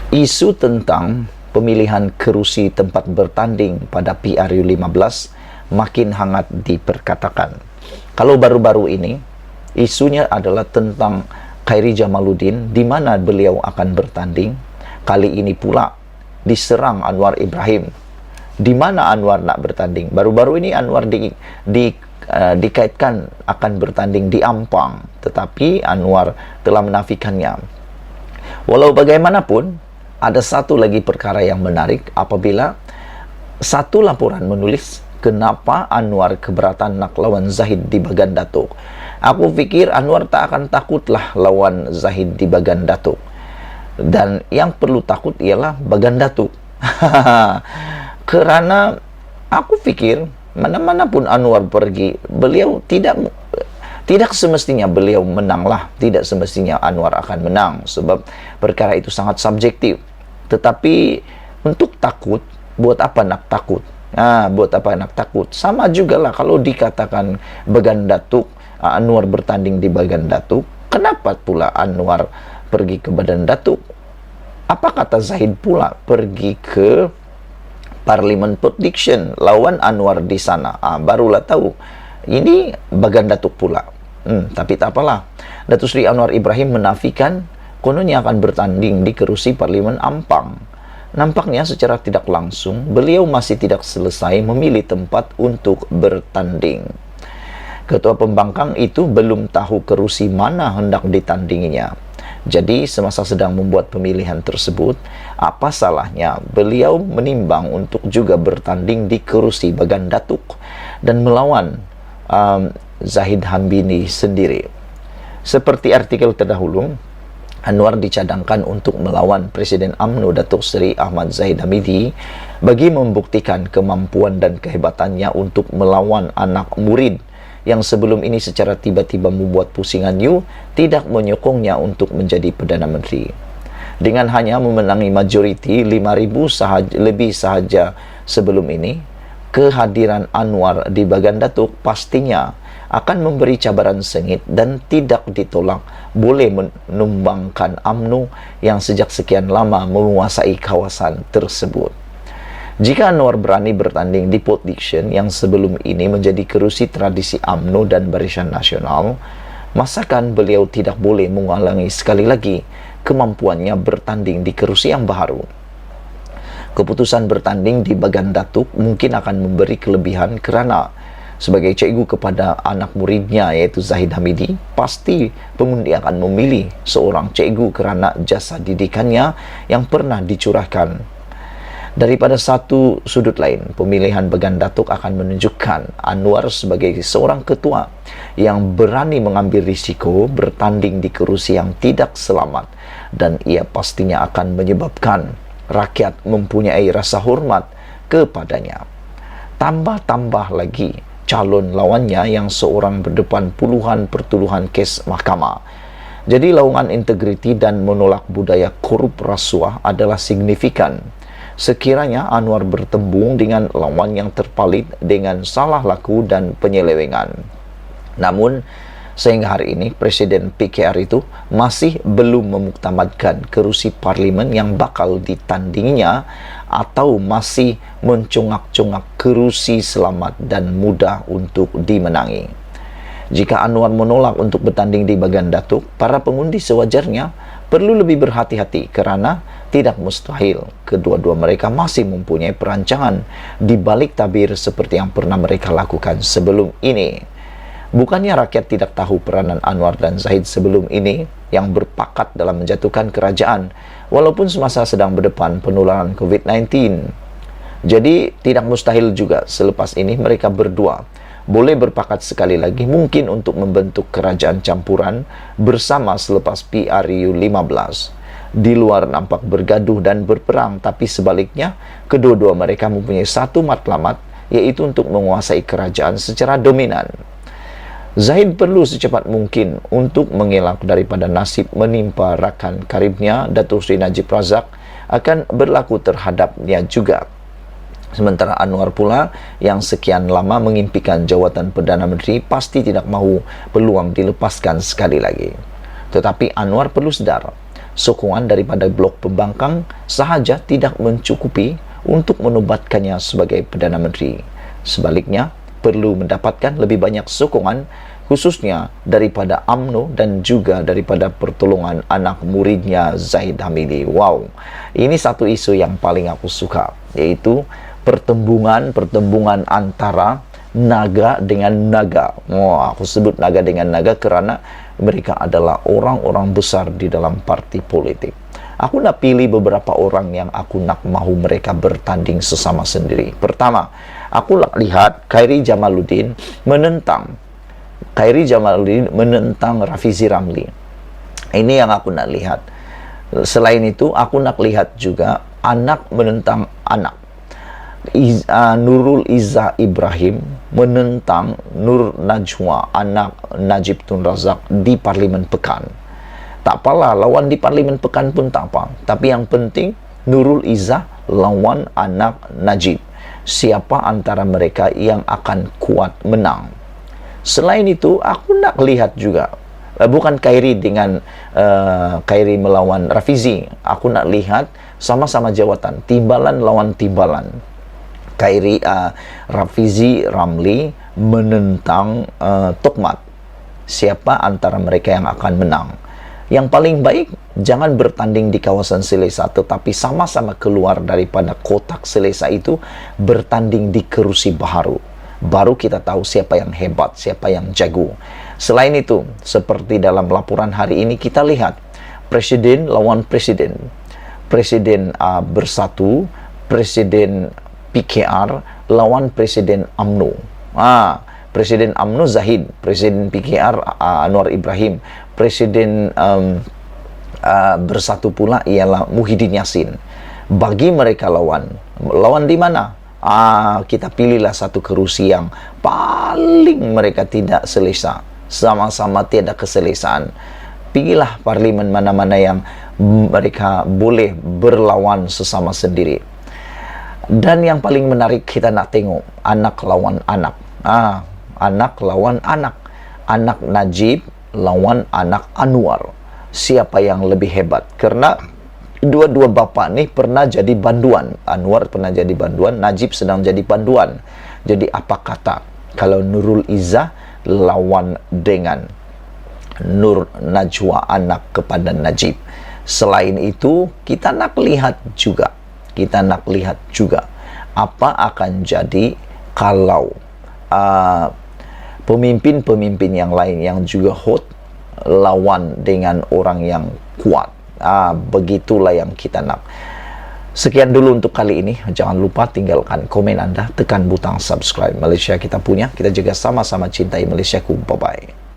Isu tentang pemilihan kerusi tempat bertanding pada PRU15 makin hangat diperkatakan. Kalau baru-baru ini, isunya adalah tentang Khairi Jamaluddin, di mana beliau akan bertanding. Kali ini pula diserang Anwar Ibrahim. Di mana Anwar nak bertanding? Baru-baru ini Anwar dikaitkan akan bertanding di Ampang, tetapi Anwar telah menafikannya. Walau bagaimanapun, ada satu lagi perkara yang menarik apabila satu laporan menulis kenapa Anwar keberatan nak lawan Zahid di Bagan Datuk. Aku fikir Anwar tak akan takutlah lawan Zahid di Bagan Datuk. Dan yang perlu takut ialah Bagan Datuk. Kerana aku fikir mana-mana pun Anwar pergi, beliau tidak semestinya beliau menanglah, tidak semestinya Anwar akan menang, sebab perkara itu sangat subjektif. Tetapi untuk takut, buat apa nak takut? Buat apa nak takut? Sama jugalah kalau dikatakan Bagan Datuk, Anwar bertanding di Bagan Datuk, kenapa pula Anwar pergi ke Bagan Datuk? Apa kata Zahid pula pergi ke Parlimen Prediction lawan Anwar di sana? Barulah tahu ini Bagan Datuk pula. Tapi tak apalah. Datuk Seri Anwar Ibrahim menafikan kononnya akan bertanding di kerusi Parlimen Ampang. Nampaknya secara tidak langsung beliau masih tidak selesai memilih tempat untuk bertanding. Ketua pembangkang itu belum tahu kerusi mana hendak ditandinginya. Jadi semasa sedang membuat pemilihan tersebut, apa salahnya beliau menimbang untuk juga bertanding di kerusi Bagan Datuk dan melawan Zahid Hamidi sendiri. Seperti artikel terdahulu, Anwar dicadangkan untuk melawan Presiden UMNO Datuk Seri Ahmad Zahid Hamidi bagi membuktikan kemampuan dan kehebatannya untuk melawan anak murid yang sebelum ini secara tiba-tiba membuat pusingan tidak menyokongnya untuk menjadi Perdana Menteri. Dengan hanya memenangi majoriti 5,000 lebih sahaja sebelum ini, kehadiran Anwar di Bagan Datuk pastinya akan memberi cabaran sengit dan tidak ditolak boleh menumbangkan UMNO yang sejak sekian lama menguasai kawasan tersebut. Jika Anwar berani bertanding di Port Dickson yang sebelum ini menjadi kerusi tradisi UMNO dan Barisan Nasional, masakan beliau tidak boleh mengulangi sekali lagi kemampuannya bertanding di kerusi yang baru. Keputusan bertanding di Bagan Datuk mungkin akan memberi kelebihan kerana sebagai cikgu kepada anak muridnya iaitu Zahid Hamidi, pasti pengundi akan memilih seorang cikgu kerana jasa didikannya yang pernah dicurahkan. Daripada satu sudut lain, pemilihan Bagan Datuk akan menunjukkan Anwar sebagai seorang ketua yang berani mengambil risiko bertanding di kerusi yang tidak selamat, dan ia pastinya akan menyebabkan rakyat mempunyai rasa hormat kepadanya. Tambah-tambah lagi calon lawannya yang seorang berdepan puluhan pertuduhan kes mahkamah. Jadi lawangan integriti dan menolak budaya korup rasuah adalah signifikan. Sekiranya Anwar bertembung dengan lawan yang terpalit dengan salah laku dan penyelewengan. Namun, sehingga hari ini, Presiden PKR itu masih belum memuktamadkan kerusi parlimen yang bakal ditandinginya atau masih mencongak-congak kerusi selamat dan mudah untuk dimenangi. Jika Anwar menolak untuk bertanding di Bagan Datuk, para pengundi sewajarnya perlu lebih berhati-hati kerana tidak mustahil kedua-dua mereka masih mempunyai perancangan di balik tabir seperti yang pernah mereka lakukan sebelum ini. Bukannya rakyat tidak tahu peranan Anwar dan Zahid sebelum ini yang berpakat dalam menjatuhkan kerajaan walaupun semasa sedang berdepan penularan COVID-19. Jadi tidak mustahil juga selepas ini mereka berdua boleh berpakat sekali lagi mungkin untuk membentuk kerajaan campuran bersama selepas PRU 15. Di luar nampak bergaduh dan berperang, tapi sebaliknya kedua-dua mereka mempunyai satu matlamat, yaitu untuk menguasai kerajaan secara dominan. Zahid perlu secepat mungkin untuk mengelak daripada nasib menimpa rakan karibnya Datuk Seri Najib Razak akan berlaku terhadapnya juga. Sementara Anwar pula yang sekian lama mengimpikan jawatan Perdana Menteri pasti tidak mahu peluang dilepaskan sekali lagi. Tetapi Anwar perlu sedar, sokongan daripada blok pembangkang sahaja tidak mencukupi untuk menobatkannya sebagai Perdana Menteri. Sebaliknya, perlu mendapatkan lebih banyak sokongan khususnya daripada UMNO dan juga daripada pertolongan anak muridnya Zahid Hamidi. Wow, ini satu isu yang paling aku suka, yaitu pertembungan antara naga dengan naga. Aku sebut naga dengan naga kerana mereka adalah orang-orang besar di dalam parti politik. Aku nak pilih beberapa orang yang aku nak mahu mereka bertanding sesama sendiri. Pertama, aku nak lihat Khairi Jamaluddin menentang Rafizi Ramli. Ini yang aku nak lihat. Selain itu, aku nak lihat juga anak menentang anak. Nurul Izzah Ibrahim menentang Nur Najwa, anak Najib Tun Razak di Parlimen Pekan. Tak apalah, lawan di Parlimen Pekan pun tak apa. Tapi yang penting, Nurul Izzah lawan anak Najib. Siapa antara mereka yang akan kuat menang? Selain itu, aku nak lihat juga, bukan Khairi dengan Khairi melawan Rafizi. Aku nak lihat sama-sama jawatan, timbalan lawan timbalan. Rafizi Ramli menentang Tokmat. Siapa antara mereka yang akan menang? Yang paling baik, jangan bertanding di kawasan Selesa, tetapi sama-sama keluar daripada kotak Selesa itu, bertanding di kerusi baharu. Baru kita tahu siapa yang hebat, siapa yang jago. Selain itu, seperti dalam laporan hari ini, kita lihat presiden lawan presiden. Presiden Bersatu, presiden PKR lawan presiden UMNO. Presiden UMNO Zahid, presiden PKR Anwar Ibrahim, presiden Bersatu pula ialah Muhyiddin Yassin. Bagi mereka lawan di mana? Kita pilihlah satu kerusi yang paling mereka tidak selesa, sama-sama tiada keselesaan. Pilihlah parlimen mana-mana yang mereka boleh berlawan sesama sendiri. Dan yang paling menarik, kita nak tengok anak lawan anak. Anak lawan anak. Anak Najib lawan anak Anwar. Siapa yang lebih hebat? Karena dua-dua bapa ni pernah jadi banduan. Anwar pernah jadi banduan, Najib sedang jadi banduan. Jadi apa kata kalau Nurul Izzah lawan dengan Nur Najwa, anak kepada Najib? Selain itu, kita nak lihat juga apa akan jadi kalau pemimpin-pemimpin yang lain yang juga hot lawan dengan orang yang kuat. Begitulah yang kita nak. Sekian dulu untuk kali ini. Jangan lupa tinggalkan komen Anda, tekan butang subscribe. Malaysia kita punya, kita juga sama-sama cintai Malaysiaku. Bye-bye.